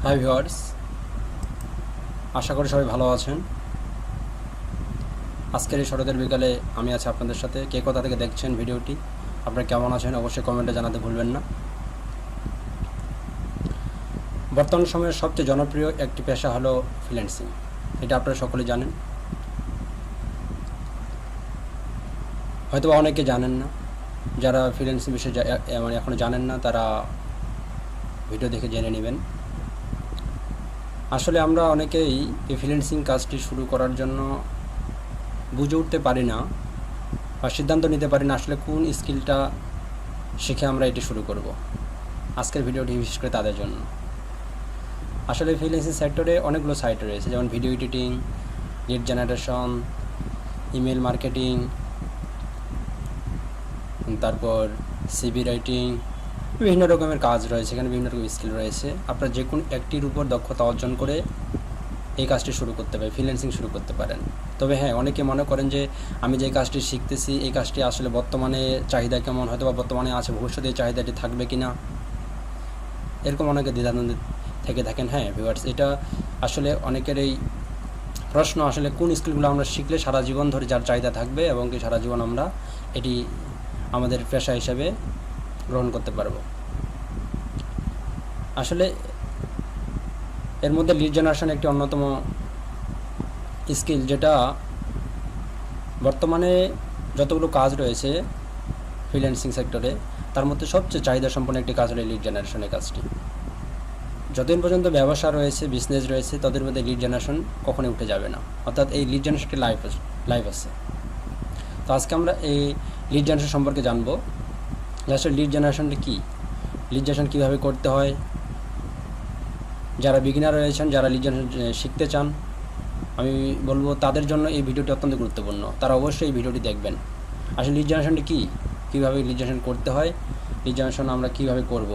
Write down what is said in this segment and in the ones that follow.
Hi viewers, আশা করি সবাই ভালো আছেন। আজকের এই শরতের বিকালে আমি আছি আপনাদের সাথে। কে কোথা থেকে দেখছেন ভিডিওটি, আপনারা কেমন আছেন অবশ্যই কমেন্টে জানাতে ভুলবেন না। বর্তমান সময়ের সবচেয়ে জনপ্রিয় একটি পেশা হলো ফ্রিল্যান্সিং। এটা আপনারা সকলেই জানেন, হয়তো অনেকে জানেন না। যারা ফ্রিল্যান্সিং বিষয়ে এখনও জানেন না তারা ভিডিও দেখে জেনে নেবেন। আসলে আমরা অনেকেই এই ফ্রিল্যান্সিং কাজটি শুরু করার জন্য বুঝে উঠতে পারি না বা সিদ্ধান্ত নিতে পারি না আসলে কোন স্কিলটা শিখে আমরা এটি শুরু করব। আজকের ভিডিওটি বিশেষ করে তাদের জন্য। আসলে ফ্রিল্যান্সিং সেক্টরে অনেকগুলো সাইট রয়েছে, যেমন video editing, lead generation, email marketing, তারপর সিভি রাইটিং, বিভিন্ন রকমের কাজ রয়েছে। এখানে বিভিন্ন রকমের স্কিল রয়েছে। আপনারা যে কোনো একটির উপর দক্ষতা অর্জন করে এই কাজটি শুরু করতে পারেন, ফ্রিল্যান্সিং শুরু করতে পারেন। তবে হ্যাঁ, অনেকে মনে করেন যে আমি যে কাজটি শিখতেছি এই কাজটি আসলে বর্তমানে চাহিদা কেমন, হয়তো বা বর্তমানে আছে, ভবিষ্যতে এই চাহিদাটি থাকবে কি না, এরকম অনেকে দ্বিধাদ্বন্দ্ব থেকে থাকেন। হ্যাঁ ভিউয়ার্স, এটা আসলে অনেকের এই প্রশ্ন, আসলে কোন স্কিলগুলো আমরা শিখলে সারা জীবন ধরে যার চাহিদা থাকবে এবং কি সারা জীবন আমরা এটি আমাদের পেশা হিসেবে গ্রহণ করতে পারবো। আসলে এর মধ্যে লিড জেনারেশন একটি অন্যতম স্কিল, যেটা বর্তমানে যতগুলো কাজ রয়েছে ফ্রিল্যান্সিং সেক্টরে তার মধ্যে সবচেয়ে চাহিদা সম্পন্ন একটি কাজ হলো লিড জেনারেশনের কাজটি। যতদিন পর্যন্ত ব্যবসা রয়েছে, বিজনেস রয়েছে, তাদের মধ্যে লিড জেনারেশন কখনোই উঠে যাবে না। অর্থাৎ এই লিড জেনারেশনটি লাইফ আছে। তো আজকে আমরা এই লিড জেনারেশন সম্পর্কে জানবো যে আসলে লিড জেনারেশনটি কী, লিড জেনারেশন কীভাবে করতে হয়। যারা বিগিনার রয়েছেন, যারা লিড জেনারেশন শিখতে চান, আমি বলবো তাদের জন্য এই ভিডিওটি অত্যন্ত গুরুত্বপূর্ণ। তারা অবশ্যই এই ভিডিওটি দেখবেন। আসলে লিড জেনারেশনটি কী, কীভাবে লিড জেনারেশন করতে হয়, লিড জেনারেশন আমরা কীভাবে করব।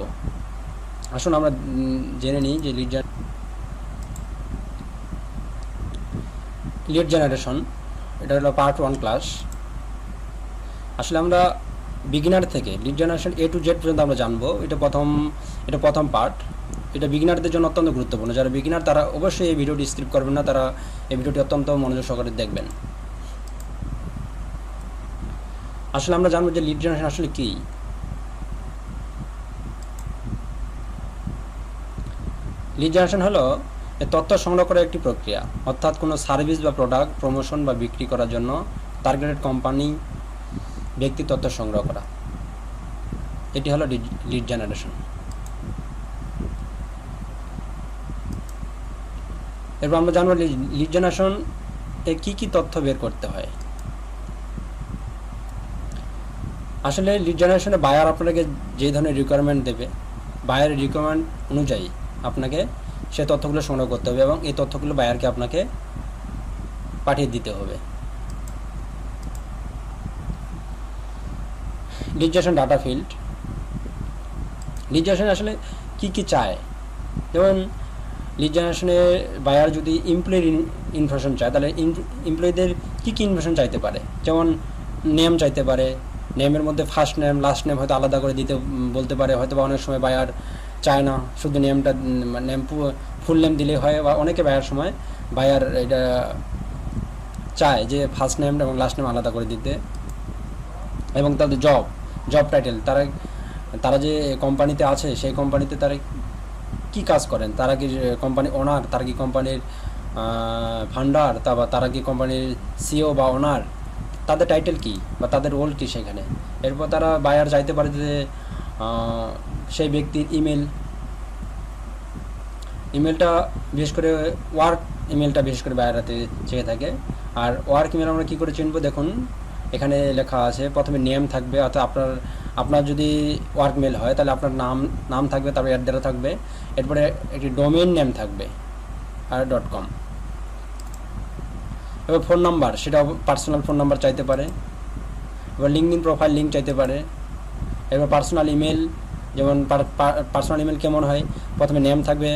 আসুন আমরা জেনে নিই যে লিড জেনারেশন এটা হলো পার্ট 1 ক্লাস। আসলে আমরা বিগিনার থেকে lead generation A to Z পর্যন্ত আমরা জানবো। এটা প্রথম পার্ট। এটা বিগিনারদের জন্য অত্যন্ত গুরুত্বপূর্ণ। যারা বিগিনার তারা অবশ্যই এই ভিডিওটি স্কিপ করবেন না, তারা এই ভিডিওটি অত্যন্ত মনোযোগ সহকারে দেখবেন। আসলে আমরা জানবো যে লিড জেনারেশন আসলে কী। লিড জেনারেশন হলো তথ্য সংগ্রহ করার একটি প্রক্রিয়া, অর্থাৎ কোনো সার্ভিস বা প্রোডাক্ট প্রমোশন বা বিক্রি করার জন্য টার্গেটেড কোম্পানি ব্যক্তি তথ্য সংগ্রহ করা। এটি হলো লিড জেনারেশন। এরপর আমরা জানবো লিড জেনারেশন এ কী কী তথ্য বের করতে হয়। আসলে লিড জেনারেশনে বায়ার আপনাকে যে ধরনের রিকোয়ারমেন্ট দেবে, বায়ারের রিকোয়ারমেন্ট অনুযায়ী আপনাকে সে তথ্যগুলো সংগ্রহ করতে হবে এবং এই তথ্যগুলো বায়ারকে আপনাকে পাঠিয়ে দিতে হবে। Lead generation data field. Lead generation আসলে কী কী চায়, যেমন লিড জেনারেশনে বায়ার যদি এমপ্লয়ির ইনফরমেশন চায় তাহলে এমপ্লয়ীদের কী কী ইনফরমেশন চাইতে পারে। যেমন নেম চাইতে পারে, নেমের মধ্যে ফার্স্ট নেম লাস্ট নেম হয়তো আলাদা করে দিতে বলতে পারে। হয়তো বা অনেক সময় বায়ার চায় না, শুধু নেম ফুল নেম দিলেই হয়, বা অনেকে বায়ার এটা চায় যে ফার্স্ট নেম এবং লাস্ট নেম আলাদা করে দিতে। এবং তাদের জব টাইটেল, তারা যে কোম্পানিতে আছে সেই কোম্পানিতে তারা কী কাজ করেন, তারা কি কোম্পানি ওনার, তারা কি কোম্পানির ফান্ডার, তারা কি কোম্পানির সিও বা ওনার, তাদের টাইটেল কী বা তাদের রোল কী সেখানে। এরপর তারা বায়ার চাইতে পারে যে সেই ব্যক্তির ইমেলটা বিশেষ করে ওয়ার্ক ইমেলটা বিশেষ করে বায়ারাতে চেয়ে থাকে। আর ওয়ার্ক ইমেল আমরা কী করে চিনব, দেখুন এখানে লেখা আছে। প্রথমে নেম থাকবে, অর্থাৎ আপনার যদি ওয়ার্ক মেল হয় তাহলে আপনার নাম থাকবে, তারপরে অ্যাড্রেস থাকবে, এরপরে একটি ডোমেইন নেম থাকবে আর .com। এবার ফোন নাম্বার, সেটা পার্সোনাল ফোন নাম্বার চাইতে পারে। এবার লিঙ্কডিন প্রোফাইল লিঙ্ক চাইতে পারে। এবার পার্সোনাল ইমেল, যেমন পার্সোনাল ইমেল কেমন হয়, প্রথমে নেম থাকবে,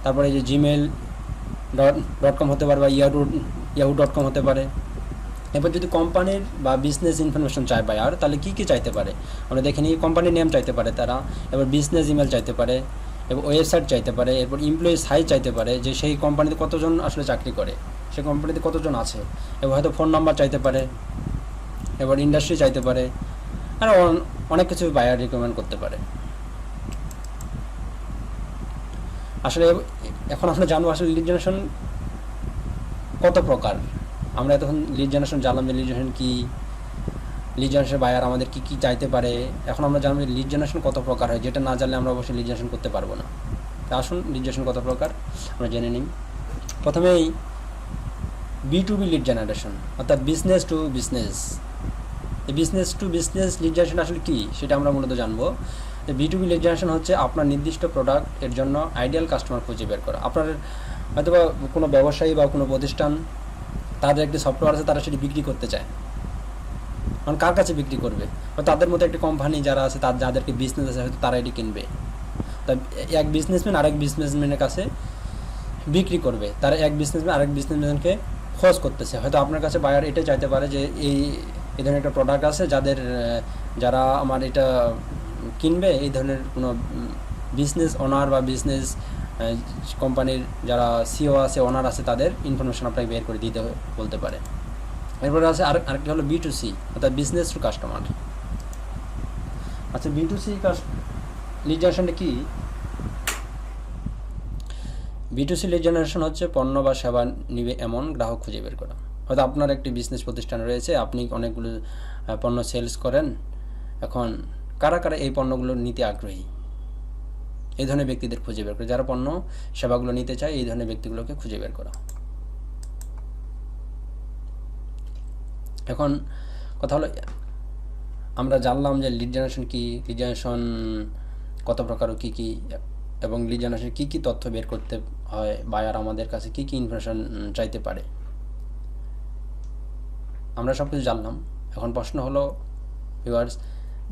তারপরে যে gmail.com হতে পারে বা yahoo.com হতে পারে। এবার যদি কোম্পানির বা বিজনেস ইনফরমেশন চায় বায়ার তাহলে কী কী চাইতে পারে আমরা দেখে নিই। কোম্পানির নেম চাইতে পারে তারা, এবার বিজনেস ইমেল চাইতে পারে, এবং ওয়েবসাইট চাইতে পারে, এরপর এমপ্লয়ি সাইজ চাইতে পারে যে সেই কোম্পানিতে কতজন আসলে চাকরি করে, সেই কোম্পানিতে কতজন আছে, এবং হয়তো ফোন নাম্বার চাইতে পারে, এবার ইন্ডাস্ট্রি চাইতে পারে, আর অনেক কিছু বায়ার রিকমেন্ড করতে পারে। আসলে এখন আমরা জানবো আসলে লিড জেনারেশন কত প্রকার। আমরা এতক্ষণ লিড জেনারেশন জানলাম যে লিড জেনারেশন কী, লিড জেনারেশন বায়ার আমাদের কী কী চাইতে পারে। এখন আমরা জানবো লিড জেনারেশন কত প্রকার হয়, যেটা না জানলে আমরা অবশ্যই লিড জেনারেশন করতে পারবো না। তা আসুন লিড জেনারেশন কত প্রকার আমরা জেনে নিই। প্রথমেই B2B লিড জেনারেশন, অর্থাৎ বিজনেস টু বিজনেস। এই business to business lead generation আসলে কী সেটা আমরা মূলত জানবো। B2B লিড জেনারেশন হচ্ছে আপনার নির্দিষ্ট প্রোডাক্ট এর জন্য আইডিয়াল কাস্টমার খুঁজে বের করা। আপনার হয়তো বা কোনো ব্যবসায়ী বা কোনো প্রতিষ্ঠান, তাদের একটি সফটওয়্যার আছে, তারা সেটি বিক্রি করতে চায়। কারণ কার কাছে বিক্রি করবে? হয়তো তাদের মতো একটি কোম্পানি যারা আছে, যাদেরকে বিজনেস আছে, হয়তো তারা এটি কিনবে। তা এক বিজনেসম্যান আরেক বিজনেসম্যানের কাছে বিক্রি করবে, তারা এক বিজনেসম্যান আরেক বিজনেসম্যানকে খোঁজ করতেছে। হয়তো আপনার কাছে বায়ার এটাই চাইতে পারে যে এই ধরনের একটা প্রোডাক্ট আছে, যারা আমার এটা কিনবে, এই ধরনের কোনো বিজনেস ওনার বা বিজনেস কোম্পানির যারা সিও আছে, ওনার আছে, তাদের ইনফরমেশন আপনাকে বের করে দিতে বলতে পারে। এরপরে আছে আরেকটি হলো B2C, অর্থাৎ বিজনেস টু কাস্টমার। আচ্ছা, B2C লিড জেনারেশনটা কি? B2C লিড জেনারেশন হচ্ছে পণ্য বা সেবা নিবে এমন গ্রাহক খুঁজে বের করা। হয়তো আপনার একটি বিজনেস প্রতিষ্ঠান রয়েছে, আপনি অনেকগুলো পণ্য সেলস করেন। এখন কারা কারা এই পণ্যগুলো নিতে আগ্রহী, এই ধরনের ব্যক্তিদের খুঁজে বের করা। যারা পণ্য সেবাগুলো নিতে চায়, এই ধরনের ব্যক্তিগুলোকে খুঁজে বের করা। এখন কথা হলো, আমরা জানলাম যে লিড জেনারেশন কী, লিড জেনারেশন কত প্রকার ও কী কী, এবং লিড জেনারেশন কী কী তথ্য বের করতে হয়, বায়ার আমাদের কাছে কী কী ইনফরমেশন চাইতে পারে, আমরা সব কিছু জানলাম। এখন প্রশ্ন হলো ভিউয়ার্স,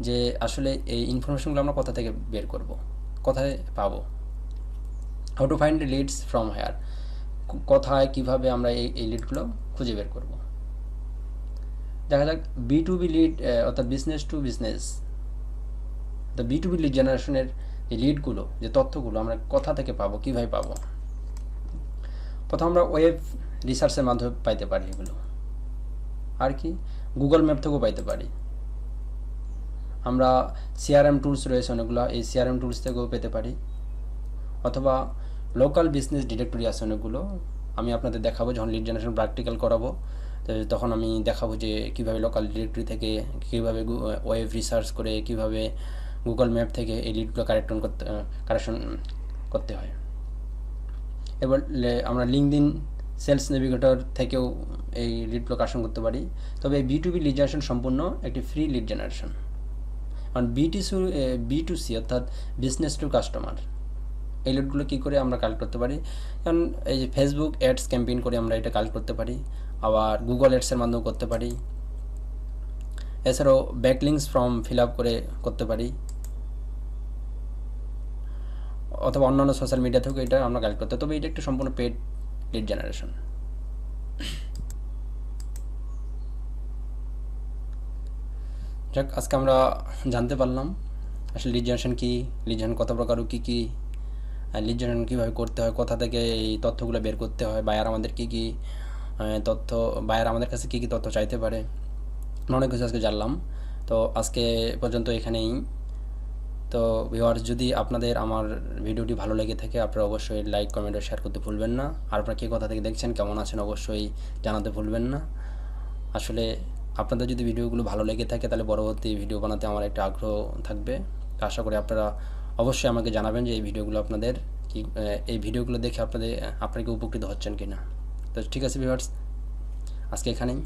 যে আসলে এই ইনফরমেশনগুলো আমরা কোথা থেকে বের করব, কোথায় পাবো? How to find leads from here, কোথায় কীভাবে আমরা এই লিডগুলো খুঁজে বের করব? দেখা যাক B2B লিড, অর্থাৎ বিজনেস টু বিজনেস, তো B2B লিড জেনারেশনের যে লিডগুলো, যে তথ্যগুলো আমরা কোথা থেকে পাবো, কীভাবে পাবো? প্রথম আমরা ওয়েব রিসার্চের মাধ্যমে পাইতে পারি এগুলো, আর কি গুগল ম্যাপ থেকেও পাইতে পারি। আমরা CRM টুলস রয়েছে অনেকগুলো, এই CRM টুলস থেকেও পেতে পারি, অথবা লোকাল বিজনেস ডিরেক্টরি আছে অনেকগুলো। আমি আপনাদের দেখাবো যখন লিড জেনারেশন প্র্যাকটিক্যাল করাবো, তখন আমি দেখাবো যে কীভাবে লোকাল ডিরেক্টরি থেকে, কীভাবে ওয়েব রিসার্চ করে, কীভাবে গুগল ম্যাপ থেকে এই লিডগুলো কারেকশন করতে হয়। এবার আমরা লিঙ্কডইন সেলস নেভিগেটর থেকেও এই লিডগুলো কারেকশন করতে পারি। তবে এই B2B লিড জেনারেশন সম্পূর্ণ একটি ফ্রি লিড জেনারেশন। কারণ B2C অর্থাৎ বিজনেস টু কাস্টমার, এই লিডগুলো কী করে আমরা কালেক্ট করতে পারি? কারণ এই যে ফেসবুক অ্যাডস ক্যাম্পেইন করে আমরা এটা কালেক্ট করতে পারি, আবার গুগল অ্যাডসের মাধ্যমে করতে পারি, এছাড়াও ব্যাকলিংস ফর্ম ফিল আপ করে করতে পারি, অথবা অন্যান্য সোশ্যাল মিডিয়া থেকেও এটা আমরা কালেক্ট করতে। তবে এটা একটা সম্পূর্ণ পেড লিড জেনারেশন। যাক, আজকে আমরা জানতে পারলাম আসলে লিড জেনারেশন কী, লিড জেনারেশন কত প্রকার ও কী কী, লিড জেনারেশন কীভাবে করতে হয়, কোথা থেকে এই তথ্যগুলো বের করতে হয়, বায়ার আমাদের কী কী তথ্য, বায়ার আমাদের কাছে কী কী তথ্য চাইতে পারে, অনেক কিছু আজকে জানলাম। তো আজকে পর্যন্ত এখানেই। তো ভিউয়ার্স, যদি আপনাদের আমার ভিডিওটি ভালো লেগে থাকে, আপনারা অবশ্যই লাইক, কমেন্ট ও শেয়ার করতে ভুলবেন না। আর আপনারা কে কোথা থেকে দেখছেন, কেমন আছেন, অবশ্যই জানাতে ভুলবেন না। আসলে আপনাদের যদি ভিডিওগুলো ভালো লেগে থাকে, তাহলে পরবর্তী ভিডিও বানাতে আমার একটা আগ্রহ থাকবে। আশা করি আপনারা অবশ্যই আমাকে জানাবেন যে এই ভিডিওগুলো দেখে আপনারা কি উপকৃত হচ্ছেন কিনা। তো ঠিক আছে ভিউয়ার্স, আজকে এখানেই।